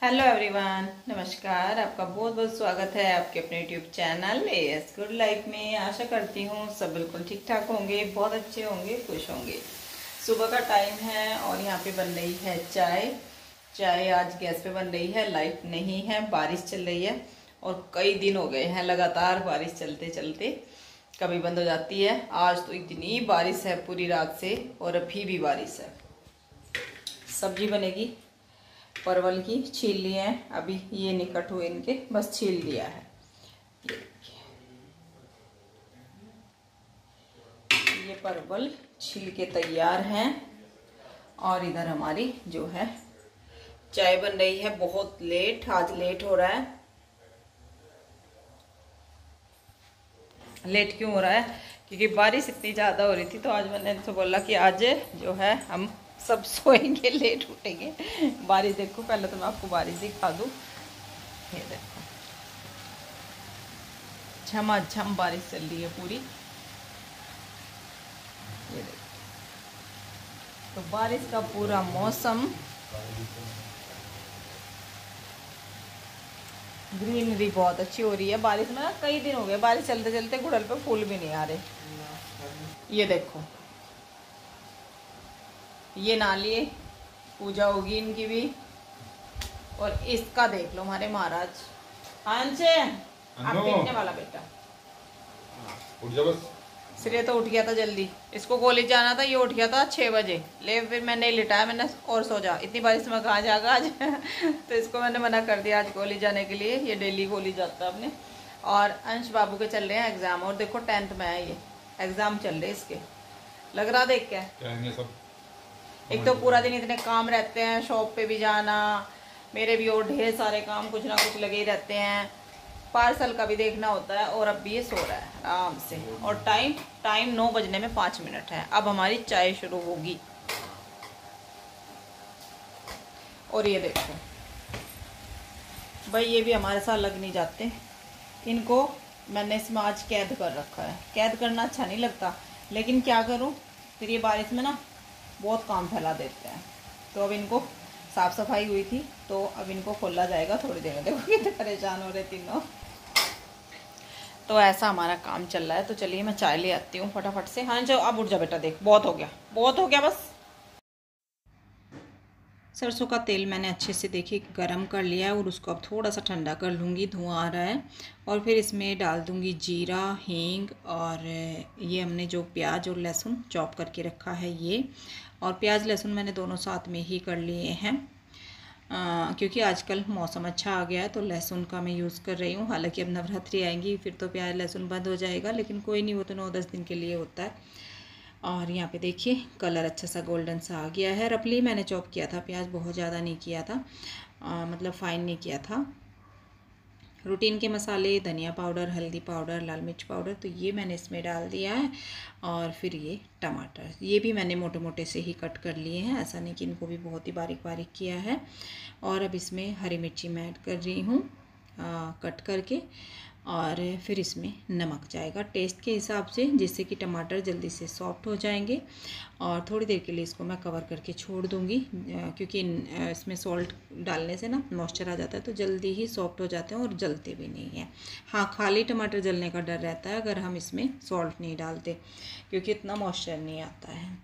Hello everyone, नमस्कार। आपका बहुत बहुत स्वागत है आपके अपने YouTube channel as good life में। आशा करती हूँ सब बिल्कुल ठीक ठाक होंगे, बहुत अच्छे होंगे, खुश होंगे। सुबह का टाइम है और यहाँ पे बन रही है चाय। चाय आज गैस पे बन रही है, लाइट नहीं है, बारिश चल रही है और कई दिन हो गए हैं लगातार बारिश चलते चलते कभी बंद हो जाती है। आज तो इतनी बारिश है पूरी रात से और अभी भी बारिश है। सब्जी बनेगी परवल की, छील लिए हैं, अभी ये नहीं कट हुए इनके, बस छील लिया है। ये परवल छील के तैयार हैं और इधर हमारी जो है चाय बन रही है। बहुत लेट, आज लेट हो रहा है। लेट क्यों हो रहा है? क्योंकि बारिश इतनी ज़्यादा हो रही थी, तो आज मैंने इनसे बोला कि आज जो है हम सब सोएंगे, लेट उठेंगे। बारिश देखो, पहले तो मैं आपको बारिश दिखा दूँ। ये देखो, झमाझम बारिश चल रही है पूरी। ये देखो, तो बारिश का पूरा मौसम, ग्रीनरी बहुत अच्छी हो रही है बारिश में ना। कई दिन हो गए बारिश चलते चलते, गुड़हल पे फूल भी नहीं आ रहे। ये देखो, ये नाली, पूजा होगी इनकी भी। और इसका देख लो हमारे महाराज। अंश, आप देखने वाला बेटा उठ जा बस। सिरे तो उठ गया था जल्दी, इसको कॉलेज जाना था, ये उठ गया था 6 बजे। ले फिर मैंने लिटाया, मैंने और सो जा, इतनी बारिश में कहाँ जाएगा आज। तो इसको मैंने मना कर दिया आज कॉलेज जाने के लिए। ये डेली कॉलेज जाता है अपने। और अंश बाबू के चल रहे हैं एग्जाम, और देखो 10th में है, ये एग्जाम चल रहे इसके। लग रहा देख क्या सब। एक तो पूरा दिन इतने काम रहते हैं, शॉप पे भी जाना, मेरे भी और ढेर सारे काम कुछ ना कुछ लगे ही रहते हैं। पार्सल का भी देखना होता है। और अब भी ये सो रहा है आराम से। और टाइम 9 बजने में 5 मिनट है। अब हमारी चाय शुरू होगी। और ये देखो भाई, ये भी हमारे साथ लग नहीं जाते। इनको मैंने इसमें आज कैद कर रखा है। कैद करना अच्छा नहीं लगता, लेकिन क्या करूं, फिर ये बारिश में ना बहुत काम फैला देते हैं। तो अब इनको साफ सफाई हुई थी, तो अब इनको खोला जाएगा थोड़ी देर में। देखो कितने परेशान हो रहे तीनों। तो ऐसा हमारा काम चल रहा है। तो चलिए मैं चाय ले आती हूँ फटाफट से। हाँ जाओ, अब उठ जा बेटा, देख बहुत हो गया, बहुत हो गया बस। सरसों का तेल मैंने अच्छे से देखिए गरम कर लिया है और उसको अब थोड़ा सा ठंडा कर लूँगी। धुआं आ रहा है। और फिर इसमें डाल दूँगी जीरा, हींग, और ये हमने जो प्याज और लहसुन चॉप करके रखा है ये। और प्याज लहसुन मैंने दोनों साथ में ही कर लिए हैं, क्योंकि आजकल मौसम अच्छा आ गया है तो लहसुन का मैं यूज़ कर रही हूँ। हालांकि अब नवरात्रि आएंगी फिर तो प्याज लहसुन बंद हो जाएगा, लेकिन कोई नहीं, वो तो 9-10 दिन के लिए होता है। और यहाँ पे देखिए कलर अच्छा सा गोल्डन सा आ गया है। रफली मैंने चॉप किया था प्याज, बहुत ज़्यादा नहीं किया था, मतलब फाइन नहीं किया था। रूटीन के मसाले, धनिया पाउडर, हल्दी पाउडर, लाल मिर्च पाउडर, तो ये मैंने इसमें डाल दिया है। और फिर ये टमाटर, ये भी मैंने मोटे मोटे से ही कट कर लिए हैं, ऐसा नहीं कि इनको भी बहुत ही बारीक बारीक किया है। और अब इसमें हरी मिर्ची मैं ऐड कर रही हूँ कट करके। और फिर इसमें नमक जाएगा टेस्ट के हिसाब से, जिससे कि टमाटर जल्दी से सॉफ्ट हो जाएंगे। और थोड़ी देर के लिए इसको मैं कवर करके छोड़ दूँगी, क्योंकि इसमें सॉल्ट डालने से ना मॉइस्चर आ जाता है तो जल्दी ही सॉफ्ट हो जाते हैं और जलते भी नहीं हैं। हाँ, खाली टमाटर जलने का डर रहता है अगर हम इसमें सॉल्ट नहीं डालते, क्योंकि इतना मॉइस्चर नहीं आता है।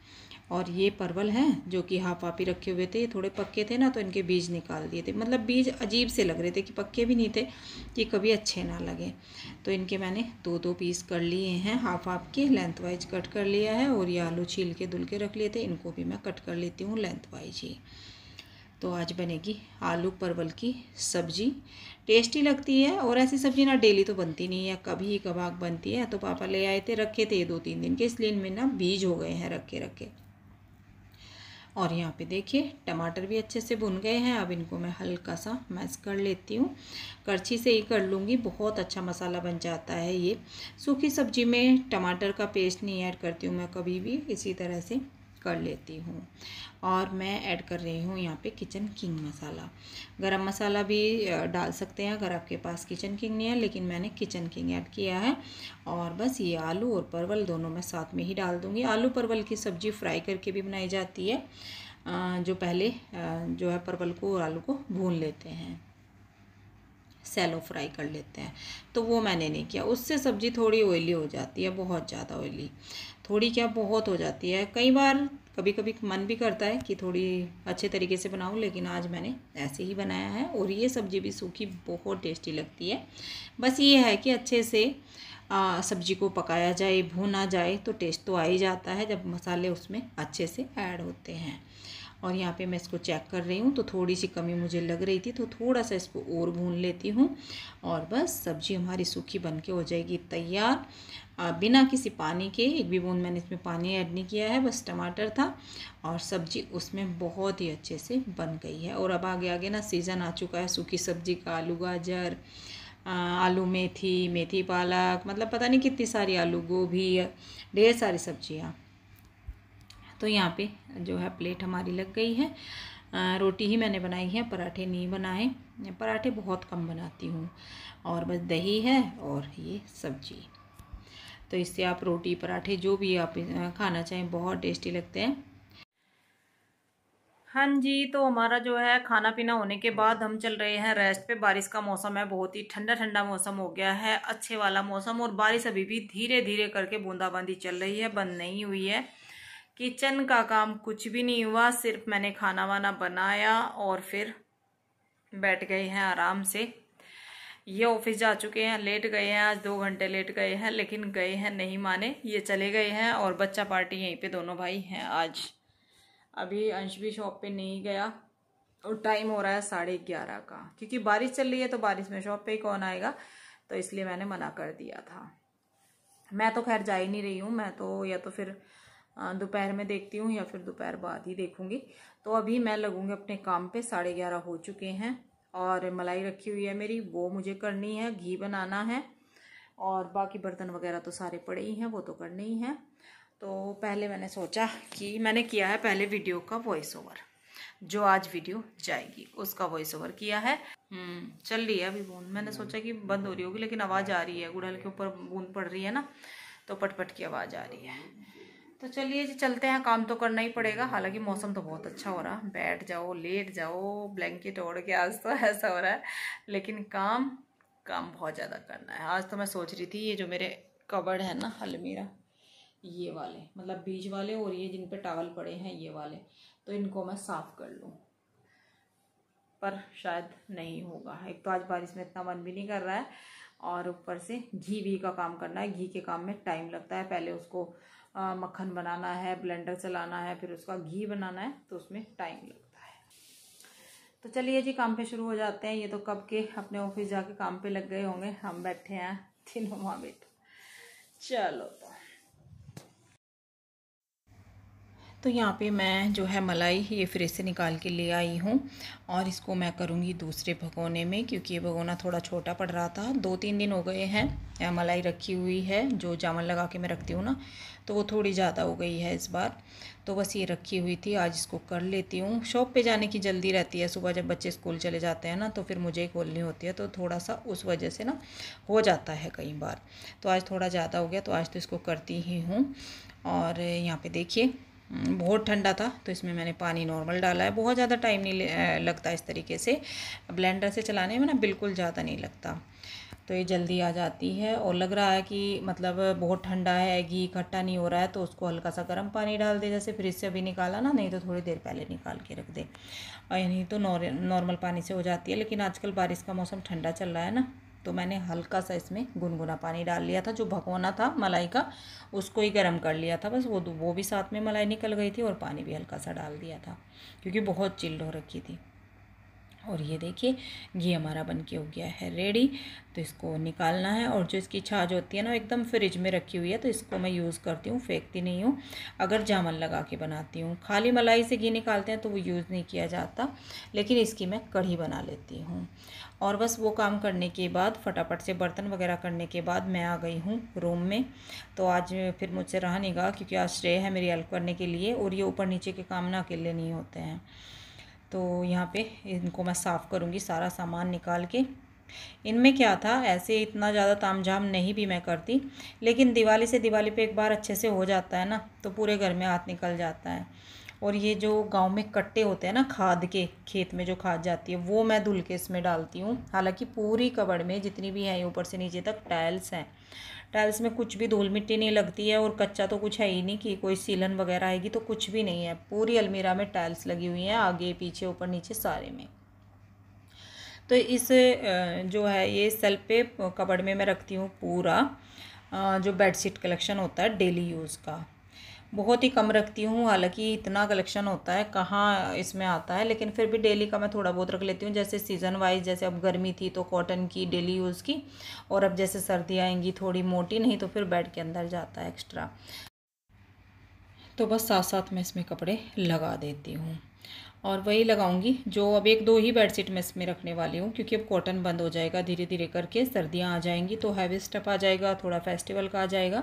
और ये परवल हैं जो कि हाफ हाफ ही रखे हुए थे, थोड़े पक्के थे ना तो इनके बीज निकाल दिए थे। मतलब बीज अजीब से लग रहे थे कि पक्के भी नहीं थे, कि कभी अच्छे ना लगे। तो इनके मैंने 2-2 पीस कर लिए हैं, हाफ हाफ के लेंथ वाइज कट कर लिया है। और ये आलू छील के धुल के रख लिए थे, इनको भी मैं कट कर लेती हूँ लेंथ वाइज ही। तो आज बनेगी आलू परवल की सब्ज़ी। टेस्टी लगती है, और ऐसी सब्ज़ी ना डेली तो बनती नहीं है, कभी कभार बनती है। तो पापा ले आए थे, रखे थे 2-3 दिन के, इसलिए इनमें ना बीज हो गए हैं रखे रखे। और यहाँ पे देखिए टमाटर भी अच्छे से भुन गए हैं। अब इनको मैं हल्का सा मैश कर लेती हूँ, करछी से ही कर लूँगी, बहुत अच्छा मसाला बन जाता है ये। सूखी सब्जी में टमाटर का पेस्ट नहीं ऐड करती हूँ मैं कभी भी, इसी तरह से कर लेती हूँ। और मैं ऐड कर रही हूँ यहाँ पे किचन किंग मसाला। गरम मसाला भी डाल सकते हैं अगर आपके पास किचन किंग नहीं है, लेकिन मैंने किचन किंग ऐड किया है। और बस ये आलू और परवल दोनों मैं साथ में ही डाल दूँगी। आलू परवल की सब्ज़ी फ्राई करके भी बनाई जाती है, जो पहले जो है परवल को और आलू को भून लेते हैं, सैलो फ्राई कर लेते हैं। तो वो मैंने नहीं किया, उससे सब्ज़ी थोड़ी ऑयली हो जाती है, बहुत ज़्यादा ऑयली, थोड़ी क्या बहुत हो जाती है। कई बार कभी कभी मन भी करता है कि थोड़ी अच्छे तरीके से बनाऊं, लेकिन आज मैंने ऐसे ही बनाया है। और ये सब्ज़ी भी सूखी बहुत टेस्टी लगती है। बस ये है कि अच्छे से सब्ज़ी को पकाया जाए, भूना जाए, तो टेस्ट तो आ ही जाता है जब मसाले उसमें अच्छे से ऐड होते हैं। और यहाँ पे मैं इसको चेक कर रही हूँ, तो थोड़ी सी कमी मुझे लग रही थी, तो थोड़ा सा इसको और भून लेती हूँ और बस सब्ज़ी हमारी सूखी बन के हो जाएगी तैयार, बिना किसी पानी के। एक भी बूंद मैंने इसमें पानी ऐड नहीं किया है, बस टमाटर था और सब्ज़ी उसमें बहुत ही अच्छे से बन गई है। और अब आगे आगे ना सीज़न आ चुका है सूखी सब्ज़ी का, आलू गाजर, आलू मेथी, मेथी पालक, मतलब पता नहीं कितनी सारी, आलू गोभी, ढेर सारी सब्जियाँ। तो यहाँ पे जो है प्लेट हमारी लग गई है। रोटी ही मैंने बनाई है, पराठे नहीं बनाए, पराठे बहुत कम बनाती हूँ। और बस दही है और ये सब्जी, तो इससे आप रोटी पराठे जो भी आप खाना चाहें बहुत टेस्टी लगते हैं। हाँ जी, तो हमारा जो है खाना पीना होने के बाद हम चल रहे हैं रेस्ट पे। बारिश का मौसम है, बहुत ही ठंडा ठंडा मौसम हो गया है, अच्छे वाला मौसम। और बारिश अभी भी धीरे धीरे करके बूंदाबांदी चल रही है, बंद नहीं हुई है। किचन का काम कुछ भी नहीं हुआ, सिर्फ मैंने खाना वाना बनाया और फिर बैठ गए हैं आराम से। ये ऑफिस जा चुके हैं, लेट गए हैं, आज 2 घंटे लेट गए हैं, लेकिन गए हैं नहीं माने, ये चले गए हैं। और बच्चा पार्टी यहीं पे दोनों भाई हैं आज। अभी अंश भी शॉप पे नहीं गया और टाइम हो रहा है 11:30 का, क्योंकि बारिश चल रही है, तो बारिश में शॉप पे ही कौन आएगा, तो इसलिए मैंने मना कर दिया था। मैं तो खैर जा ही नहीं रही हूँ, मैं तो या तो फिर दोपहर में देखती हूँ या फिर दोपहर बाद ही देखूंगी। तो अभी मैं लगूंगी अपने काम पे, 11:30 हो चुके हैं। और मलाई रखी हुई है मेरी, वो मुझे करनी है, घी बनाना है, और बाकी बर्तन वगैरह तो सारे पड़े ही हैं, वो तो करने ही हैं। तो पहले मैंने सोचा कि मैंने किया है पहले वीडियो का वॉइस ओवर, जो आज वीडियो जाएगी उसका वॉइस ओवर किया है। चल रही है अभी बूंद, मैंने सोचा कि बंद हो रही होगी, लेकिन आवाज़ आ रही है, गुड़हल के ऊपर बूंद पड़ रही है ना, तो पटपट की आवाज़ आ रही है। तो चलिए जी चलते हैं, काम तो करना ही पड़ेगा। हालांकि मौसम तो बहुत अच्छा हो रहा, बैठ जाओ, लेट जाओ, ब्लैंकेट ओढ़ के, आज तो ऐसा हो रहा है। लेकिन काम बहुत ज़्यादा करना है। आज तो मैं सोच रही थी ये जो मेरे कबर्ड है ना, अलमीरा, ये वाले मतलब बीच वाले, और ये जिन पे टॉवल पड़े हैं ये वाले, तो इनको मैं साफ़ कर लूँ, पर शायद नहीं होगा। एक तो आज बारिश में इतना मन भी नहीं कर रहा है, और ऊपर से घी का काम करना है। घी के काम में टाइम लगता है, पहले उसको मक्खन बनाना है, ब्लेंडर चलाना है, फिर उसका घी बनाना है, तो उसमें टाइम लगता है। तो चलिए जी काम पे शुरू हो जाते हैं। ये तो कब के अपने ऑफिस जाके काम पे लग गए होंगे, हम बैठे हैं तीनों माँ बेटा। चलो तो यहाँ पे मैं जो है मलाई ये फ्रिज से निकाल के ले आई हूँ, और इसको मैं करूँगी दूसरे भगोने में, क्योंकि ये भगोना थोड़ा छोटा पड़ रहा था। 2-3 दिन हो गए हैं मलाई रखी हुई है, जो जामन लगा के मैं रखती हूँ ना, तो वो थोड़ी ज़्यादा हो गई है इस बार। तो बस ये रखी हुई थी, आज इसको कर लेती हूँ। शॉप पे जाने की जल्दी रहती है, सुबह जब बच्चे स्कूल चले जाते हैं ना, तो फिर मुझे ही खोलनी होती है, तो थोड़ा सा उस वजह से ना हो जाता है कई बार। तो आज थोड़ा ज़्यादा हो गया, तो आज तो इसको करती ही हूँ। और यहाँ पे देखिए बहुत ठंडा था, तो इसमें मैंने पानी नॉर्मल डाला है। बहुत ज़्यादा टाइम नहीं लगता इस तरीके से, ब्लेंडर से चलाने में ना बिल्कुल ज़्यादा नहीं लगता, तो ये जल्दी आ जाती है। और लग रहा है कि मतलब बहुत ठंडा है, घी इकट्ठा नहीं हो रहा है, तो उसको हल्का सा गर्म पानी डाल दे, जैसे फ्रिज से अभी निकाला ना, नहीं तो थोड़ी देर पहले निकाल के रख दे, और नहीं तो नॉर्मल पानी से हो जाती है। लेकिन आजकल बारिश का मौसम ठंडा चल रहा है ना, तो मैंने हल्का सा इसमें गुनगुना पानी डाल लिया था। जो भगोना था मलाई का, उसको ही गर्म कर लिया था, बस वो भी साथ में मलाई निकल गई थी, और पानी भी हल्का सा डाल दिया था, क्योंकि बहुत चिल्ड हो रखी थी। और ये देखिए घी हमारा बन के हो गया है रेडी। तो इसको निकालना है, और जो इसकी छाछ होती है ना, एकदम फ्रिज में रखी हुई है, तो इसको मैं यूज़ करती हूँ, फेंकती नहीं हूँ। अगर जामन लगा के बनाती हूँ, खाली मलाई से घी निकालते हैं तो वो यूज़ नहीं किया जाता, लेकिन इसकी मैं कढ़ी बना लेती हूँ। और बस वो काम करने के बाद, फटाफट से बर्तन वगैरह करने के बाद, मैं आ गई हूँ रूम में। तो आज फिर मुझसे रहा नहीं गया, क्योंकि आज श्रेय है मेरी हेल्प करने के लिए, और ये ऊपर नीचे के काम ना अकेले नहीं होते हैं। तो यहाँ पे इनको मैं साफ़ करूँगी, सारा सामान निकाल के। इनमें क्या था, ऐसे इतना ज़्यादा तामझाम नहीं भी मैं करती, लेकिन दिवाली से दिवाली पे एक बार अच्छे से हो जाता है ना, तो पूरे घर में हाथ निकल जाता है। और ये जो गांव में कट्टे होते हैं ना खाद के, खेत में जो खाद जाती है, वो मैं धुल के इसमें डालती हूँ। हालांकि पूरी कबर्ड में जितनी भी है ऊपर से नीचे तक टाइल्स हैं, टाइल्स में कुछ भी धूल मिट्टी नहीं लगती है, और कच्चा तो कुछ है ही नहीं कि कोई सीलन वगैरह आएगी, तो कुछ भी नहीं है। पूरी अलमीरा में टाइल्स लगी हुई हैं, आगे पीछे ऊपर नीचे सारे में। तो इस जो है ये सेल्फ पे कबर्ड में मैं रखती हूँ पूरा जो बेडशीट कलेक्शन होता है डेली यूज़ का। बहुत ही कम रखती हूँ, हालांकि इतना कलेक्शन होता है कहाँ इसमें आता है, लेकिन फिर भी डेली का मैं थोड़ा बहुत रख लेती हूँ। जैसे सीज़न वाइज, जैसे अब गर्मी थी तो कॉटन की डेली यूज़ की, और अब जैसे सर्दी आएंगी थोड़ी मोटी, नहीं तो फिर बेड के अंदर जाता है एक्स्ट्रा। तो बस साथ साथ मैं इसमें कपड़े लगा देती हूँ, और वही लगाऊंगी जो अब 1-2 ही बेडशीट मैं इसमें रखने वाली हूँ, क्योंकि अब कॉटन बंद हो जाएगा धीरे धीरे करके, सर्दियाँ आ जाएंगी तो हैवी स्टफ़ आ जाएगा, थोड़ा फेस्टिवल का आ जाएगा।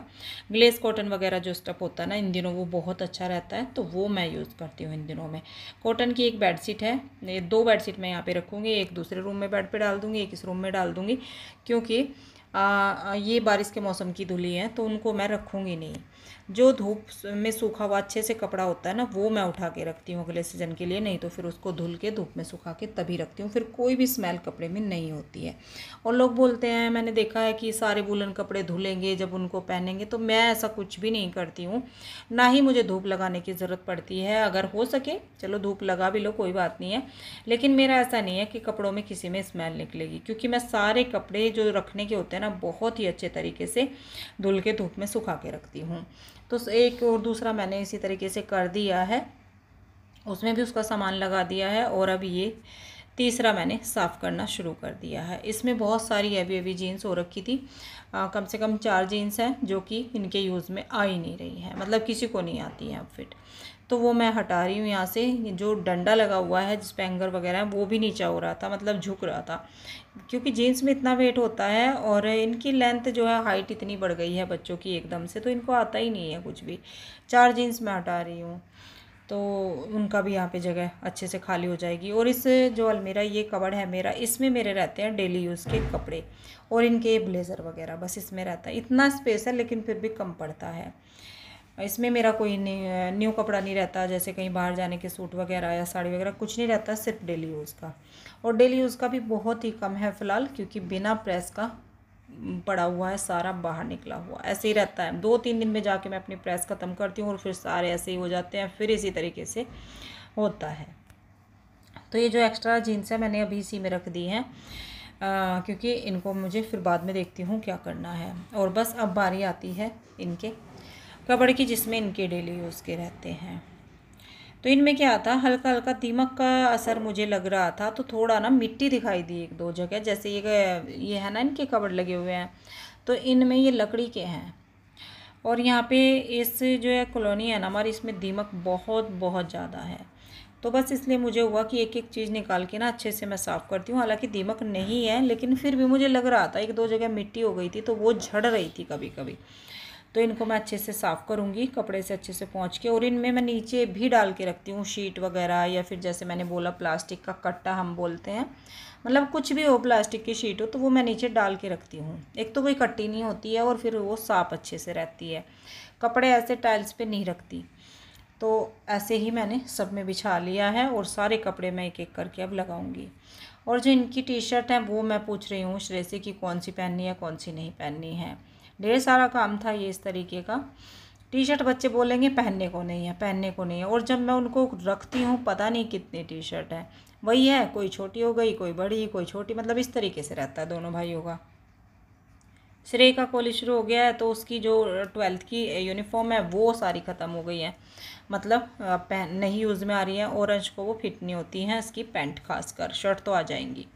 ग्लेस कॉटन वगैरह जो स्टफ़ होता है ना इन दिनों, वो बहुत अच्छा रहता है, तो वो मैं यूज़ करती हूँ इन दिनों में। कॉटन की एक बेडशीट है, 2 बेडशीट मैं यहाँ पर रखूँगी, एक दूसरे रूम में बेड पर डाल दूँगी, एक इस रूम में डाल दूँगी, क्योंकि ये बारिश के मौसम की धुली हैं तो उनको मैं रखूँगी नहीं। जो धूप में सूखा हुआ अच्छे से कपड़ा होता है ना, वो मैं उठा के रखती हूँ अगले सीज़न के लिए, नहीं तो फिर उसको धुल के धूप में सुखा के तभी रखती हूँ, फिर कोई भी स्मेल कपड़े में नहीं होती है। और लोग बोलते हैं, मैंने देखा है कि सारे वूलन कपड़े धुलेंगे जब उनको पहनेंगे, तो मैं ऐसा कुछ भी नहीं करती हूँ, ना ही मुझे धूप लगाने की ज़रूरत पड़ती है। अगर हो सके चलो धूप लगा भी लो, कोई बात नहीं है, लेकिन मेरा ऐसा नहीं है कि कपड़ों में किसी में स्मेल निकलेगी, क्योंकि मैं सारे कपड़े जो रखने के होते हैं ना बहुत ही अच्छे तरीके से धुल के धूप में सुखा के रखती हूँ। तो एक और दूसरा मैंने इसी तरीके से कर दिया है, उसमें भी उसका सामान लगा दिया है, और अब ये तीसरा मैंने साफ़ करना शुरू कर दिया है। इसमें बहुत सारी हैवी जीन्स हो रखी थी, कम से कम 4 जीन्स हैं जो कि इनके यूज़ में आ ही नहीं रही है, मतलब किसी को नहीं आती है अब फिट, तो वो मैं हटा रही हूँ यहाँ से। जो डंडा लगा हुआ है जिस पे हैंगर वगैरह है वो भी नीचा हो रहा था, मतलब झुक रहा था, क्योंकि जीन्स में इतना वेट होता है, और इनकी लेंथ जो है हाइट इतनी बढ़ गई है बच्चों की एकदम से, तो इनको आता ही नहीं है कुछ भी। 4 जीन्स मैं हटा रही हूँ, तो उनका भी यहाँ पे जगह अच्छे से खाली हो जाएगी। और इस जो अलमीरा, ये कबर्ड है मेरा, इसमें मेरे रहते हैं डेली यूज़ के कपड़े और इनके ब्लेज़र वगैरह, बस इसमें रहता है। इतना स्पेस है लेकिन फिर भी कम पड़ता है। इसमें मेरा कोई न्यू कपड़ा नहीं रहता, जैसे कहीं बाहर जाने के सूट वगैरह या साड़ी वगैरह कुछ नहीं रहता, सिर्फ डेली यूज़ का। और डेली यूज़ का भी बहुत ही कम है फ़िलहाल, क्योंकि बिना प्रेस का पड़ा हुआ है, सारा बाहर निकला हुआ ऐसे ही रहता है। 2-3 दिन में जाके मैं अपनी प्रेस ख़त्म करती हूँ, और फिर सारे ऐसे ही हो जाते हैं, फिर इसी तरीके से होता है। तो ये जो एक्स्ट्रा जीन्स है मैंने अभी इसी में रख दी हैं, क्योंकि इनको मुझे फिर बाद में देखती हूँ क्या करना है। और बस अब बारी आती है इनके कपड़े की, जिसमें इनके डेली यूज़ के रहते हैं। तो इनमें क्या था, हल्का हल्का दीमक का असर मुझे लग रहा था, तो थोड़ा ना मिट्टी दिखाई दी 1-2 जगह, जैसे ये है ना इनके कपड़े लगे हुए हैं, तो इनमें ये लकड़ी के हैं। और यहाँ पे इस जो है कॉलोनी है ना हमारी, इसमें दीमक बहुत बहुत ज़्यादा है, तो बस इसलिए मुझे हुआ कि एक एक चीज़ निकाल के ना अच्छे से मैं साफ़ करती हूँ। हालांकि दीमक नहीं है, लेकिन फिर भी मुझे लग रहा था 1-2 जगह मिट्टी हो गई थी, तो वो झड़ रही थी कभी कभी, तो इनको मैं अच्छे से साफ़ करूँगी कपड़े से अच्छे से पोंछ के। और इनमें मैं नीचे भी डाल के रखती हूँ शीट वगैरह, या फिर जैसे मैंने बोला प्लास्टिक का कट्टा हम बोलते हैं, मतलब कुछ भी हो, प्लास्टिक की शीट हो, तो वो मैं नीचे डाल के रखती हूँ। एक तो कोई कट्टी नहीं होती है, और फिर वो साफ़ अच्छे से रहती है। कपड़े ऐसे टाइल्स पे नहीं रखती, तो ऐसे ही मैंने सब में बिछा लिया है, और सारे कपड़े मैं एक एक करके अब लगाऊंगी। और जो इनकी टी शर्ट है वो मैं पूछ रही हूँ श्रेय से कि कौन सी पहननी है कौन सी नहीं पहननी है। ढेर सारा काम था ये इस तरीके का। टी शर्ट बच्चे बोलेंगे पहनने को नहीं है, पहनने को नहीं है, और जब मैं उनको रखती हूँ पता नहीं कितनी टी शर्ट है, वही है, कोई छोटी हो गई, कोई बड़ी, कोई छोटी, मतलब इस तरीके से रहता है दोनों भाइयों का। श्रेय का कॉलेज शुरू हो गया है, तो उसकी जो 12th की यूनिफॉर्म है वो सारी ख़त्म हो गई है, मतलब नहीं यूज़ में आ रही है, और अंश को वो फिट नहीं होती हैं इसकी पैंट, खासकर शर्ट तो आ जाएंगी।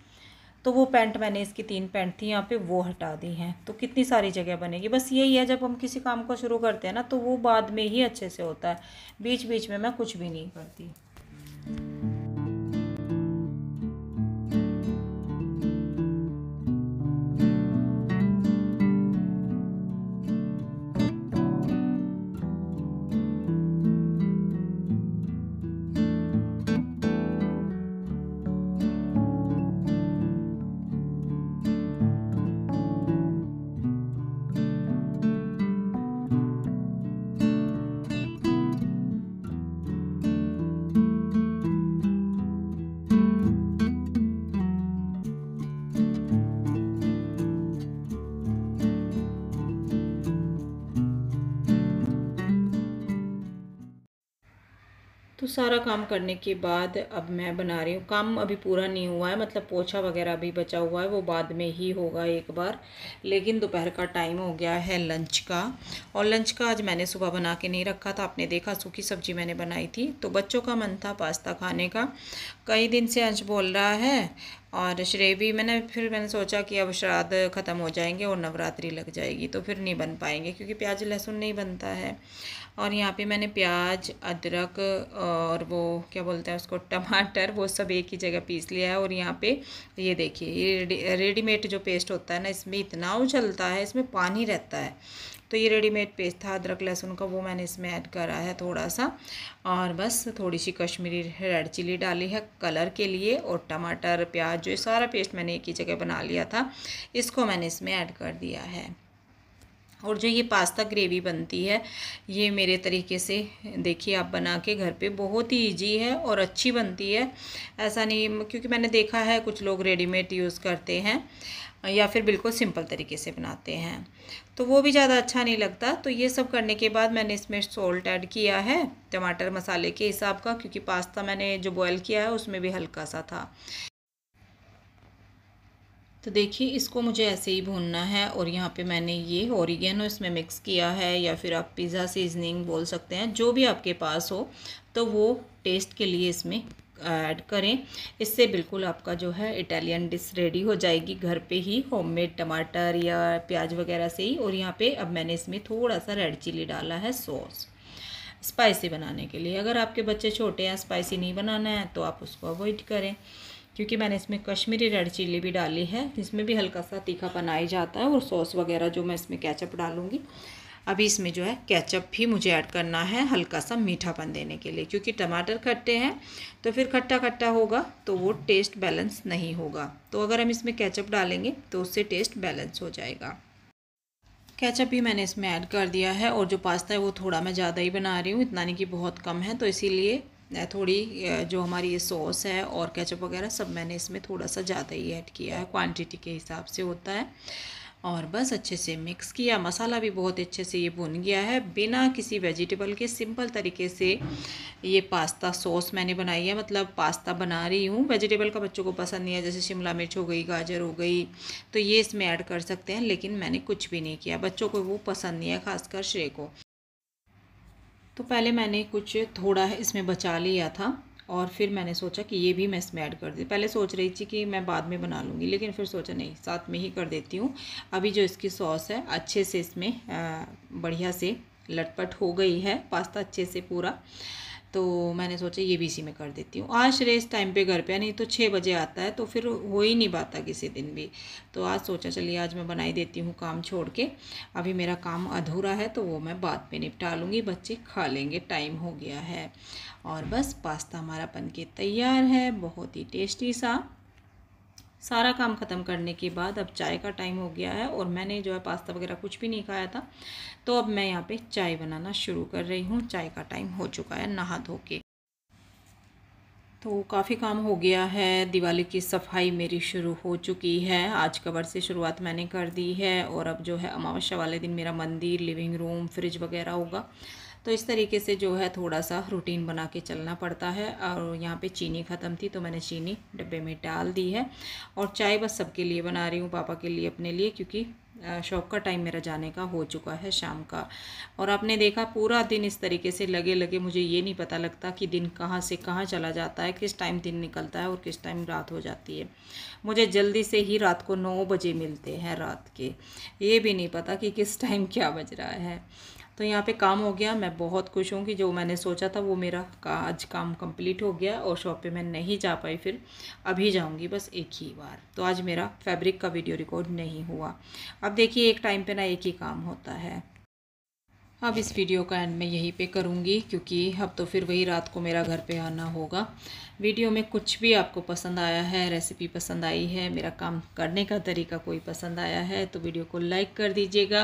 तो वो पैंट मैंने, इसकी 3 पैंट थी यहाँ पे, वो हटा दी हैं, तो कितनी सारी जगह बनेगी। बस यही है, जब हम किसी काम को शुरू करते हैं ना, तो वो बाद में ही अच्छे से होता है, बीच बीच में मैं कुछ भी नहीं करती। सारा काम करने के बाद अब मैं बना रही हूँ। काम अभी पूरा नहीं हुआ है, मतलब पोछा वगैरह अभी बचा हुआ है, वो बाद में ही होगा एक बार। लेकिन दोपहर का टाइम हो गया है लंच का। और लंच का आज मैंने सुबह बना के नहीं रखा था, आपने देखा सूखी सब्जी मैंने बनाई थी। तो बच्चों का मन था पास्ता खाने का, कई दिन से अंश बोल रहा है और श्रेय भी। मैंने सोचा कि अब श्राद्ध ख़त्म हो जाएंगे और नवरात्रि लग जाएगी तो फिर नहीं बन पाएंगे, क्योंकि प्याज लहसुन नहीं बनता है। और यहाँ पे मैंने प्याज, अदरक और वो क्या बोलते हैं उसको, टमाटर, वो सब एक ही जगह पीस लिया है। और यहाँ पे ये देखिए, ये रेडीमेड जो पेस्ट होता है ना, इसमें इतना उछलता है, इसमें पानी रहता है। तो ये रेडीमेड पेस्ट था अदरक लहसुन का, वो मैंने इसमें ऐड करा है थोड़ा सा। और बस थोड़ी सी कश्मीरी रेड चिली डाली है कलर के लिए। और टमाटर, प्याज, जो सारा पेस्ट मैंने एक ही जगह बना लिया था, इसको मैंने इसमें ऐड कर दिया है। और जो ये पास्ता ग्रेवी बनती है, ये मेरे तरीके से देखिए आप बना के घर पे, बहुत ही इजी है और अच्छी बनती है। ऐसा नहीं, क्योंकि मैंने देखा है कुछ लोग रेडीमेड यूज़ करते हैं या फिर बिल्कुल सिंपल तरीके से बनाते हैं, तो वो भी ज़्यादा अच्छा नहीं लगता। तो ये सब करने के बाद मैंने इसमें सॉल्ट ऐड किया है टमाटर मसाले के हिसाब का, क्योंकि पास्ता मैंने जो बॉयल किया है उसमें भी हल्का सा था। तो देखिए इसको मुझे ऐसे ही भूनना है। और यहाँ पे मैंने ये ओरिगेनो इसमें मिक्स किया है, या फिर आप पिज़्ज़ा सीजनिंग बोल सकते हैं, जो भी आपके पास हो, तो वो टेस्ट के लिए इसमें ऐड करें। इससे बिल्कुल आपका जो है इटालियन डिश रेडी हो जाएगी घर पे ही, होममेड टमाटर या प्याज वगैरह से ही। और यहाँ पे अब मैंने इसमें थोड़ा सा रेड चिली डाला है, सॉस स्पाइसी बनाने के लिए। अगर आपके बच्चे छोटे हैं, स्पाइसी नहीं बनाना है, तो आप उसको अवॉइड करें, क्योंकि मैंने इसमें कश्मीरी रेड चिली भी डाली है, जिसमें भी हल्का सा तीखापन आ ही जाता है। और सॉस वगैरह जो मैं इसमें केचप डालूँगी, अभी इसमें जो है केचप भी मुझे ऐड करना है हल्का सा मीठापन देने के लिए, क्योंकि टमाटर खट्टे हैं तो फिर खट्टा खट्टा होगा तो वो टेस्ट बैलेंस नहीं होगा। तो अगर हम इसमें केचप डालेंगे तो उससे टेस्ट बैलेंस हो जाएगा। केचप भी मैंने इसमें ऐड कर दिया है। और जो पास्ता है वो थोड़ा मैं ज़्यादा ही बना रही हूँ, इतना नहीं कि बहुत कम है, तो इसीलिए थोड़ी जो हमारी ये सॉस है और केचप वगैरह सब मैंने इसमें थोड़ा सा ज़्यादा ही ऐड किया है, क्वांटिटी के हिसाब से होता है। और बस अच्छे से मिक्स किया, मसाला भी बहुत अच्छे से ये भुन गया है बिना किसी वेजिटेबल के। सिंपल तरीके से ये पास्ता सॉस मैंने बनाई है, मतलब पास्ता बना रही हूँ। वेजिटेबल का बच्चों को पसंद नहीं है, जैसे शिमला मिर्च हो गई, गाजर हो गई, तो ये इसमें ऐड कर सकते हैं, लेकिन मैंने कुछ भी नहीं किया, बच्चों को वो पसंद नहीं है, खासकर श्रेय को। तो पहले मैंने कुछ थोड़ा इसमें बचा लिया था और फिर मैंने सोचा कि ये भी मैं इसमें ऐड कर दी। पहले सोच रही थी कि मैं बाद में बना लूँगी, लेकिन फिर सोचा नहीं, साथ में ही कर देती हूँ। अभी जो इसकी सॉस है अच्छे से इसमें बढ़िया से लटपट हो गई है पास्ता अच्छे से पूरा, तो मैंने सोचा ये भी इसी में कर देती हूँ। आज श्रेय इस टाइम पे घर पे, नहीं तो 6 बजे आता है, तो फिर हो ही नहीं पाता किसी दिन भी। तो आज सोचा चलिए आज मैं बनाई देती हूँ काम छोड़ के। अभी मेरा काम अधूरा है तो वो मैं बाद में निपटा लूँगी, बच्चे खा लेंगे, टाइम हो गया है। और बस पास्ता हमारा बन के तैयार है, बहुत ही टेस्टी सा। सारा काम ख़त्म करने के बाद अब चाय का टाइम हो गया है, और मैंने जो है पास्ता वगैरह कुछ भी नहीं खाया था, तो अब मैं यहाँ पे चाय बनाना शुरू कर रही हूँ। चाय का टाइम हो चुका है नहा धो के। तो काफ़ी काम हो गया है, दिवाली की सफाई मेरी शुरू हो चुकी है, आज कवर से शुरुआत मैंने कर दी है। और अब जो है अमावस्या वाले दिन मेरा मंदिर, लिविंग रूम, फ्रिज वगैरह होगा, तो इस तरीके से जो है थोड़ा सा रूटीन बना के चलना पड़ता है। और यहाँ पे चीनी ख़त्म थी तो मैंने चीनी डब्बे में डाल दी है। और चाय बस सबके लिए बना रही हूँ, पापा के लिए, अपने लिए, क्योंकि शॉप का टाइम मेरा जाने का हो चुका है शाम का। और आपने देखा पूरा दिन इस तरीके से लगे लगे, मुझे ये नहीं पता लगता कि दिन कहाँ से कहाँ चला जाता है, किस टाइम दिन निकलता है और किस टाइम रात हो जाती है। मुझे जल्दी से ही रात को 9 बजे मिलते हैं रात के, ये भी नहीं पता कि किस टाइम क्या बज रहा है। तो यहाँ पे काम हो गया, मैं बहुत खुश हूँ कि जो मैंने सोचा था वो मेरा आज काम कंप्लीट हो गया। और शॉप पे मैं नहीं जा पाई, फिर अभी जाऊँगी बस एक ही बार। तो आज मेरा फैब्रिक का वीडियो रिकॉर्ड नहीं हुआ। अब देखिए एक टाइम पे ना एक ही काम होता है। अब इस वीडियो का एंड मैं यहीं पे करूँगी, क्योंकि अब तो फिर वही रात को मेरा घर पे आना होगा। वीडियो में कुछ भी आपको पसंद आया है, रेसिपी पसंद आई है, मेरा काम करने का तरीका कोई पसंद आया है, तो वीडियो को लाइक कर दीजिएगा।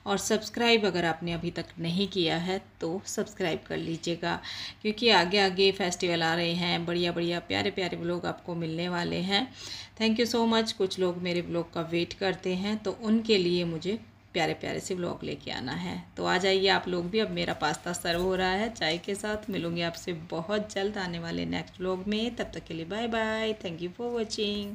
और सब्सक्राइब अगर आपने अभी तक नहीं किया है तो सब्सक्राइब कर लीजिएगा, क्योंकि आगे आगे फेस्टिवल आ रहे हैं, बढ़िया बढ़िया प्यारे प्यारे व्लॉग आपको मिलने वाले हैं। Thank you so much. कुछ लोग मेरे व्लॉग का वेट करते हैं, तो उनके लिए मुझे प्यारे प्यारे से व्लॉग लेके आना है। तो आ जाइए आप लोग भी। अब मेरा पास्ता सर्व हो रहा है चाय के साथ। मिलूंगी आपसे बहुत जल्द आने वाले नेक्स्ट व्लॉग में। तब तक के लिए bye bye. Thank you for watching.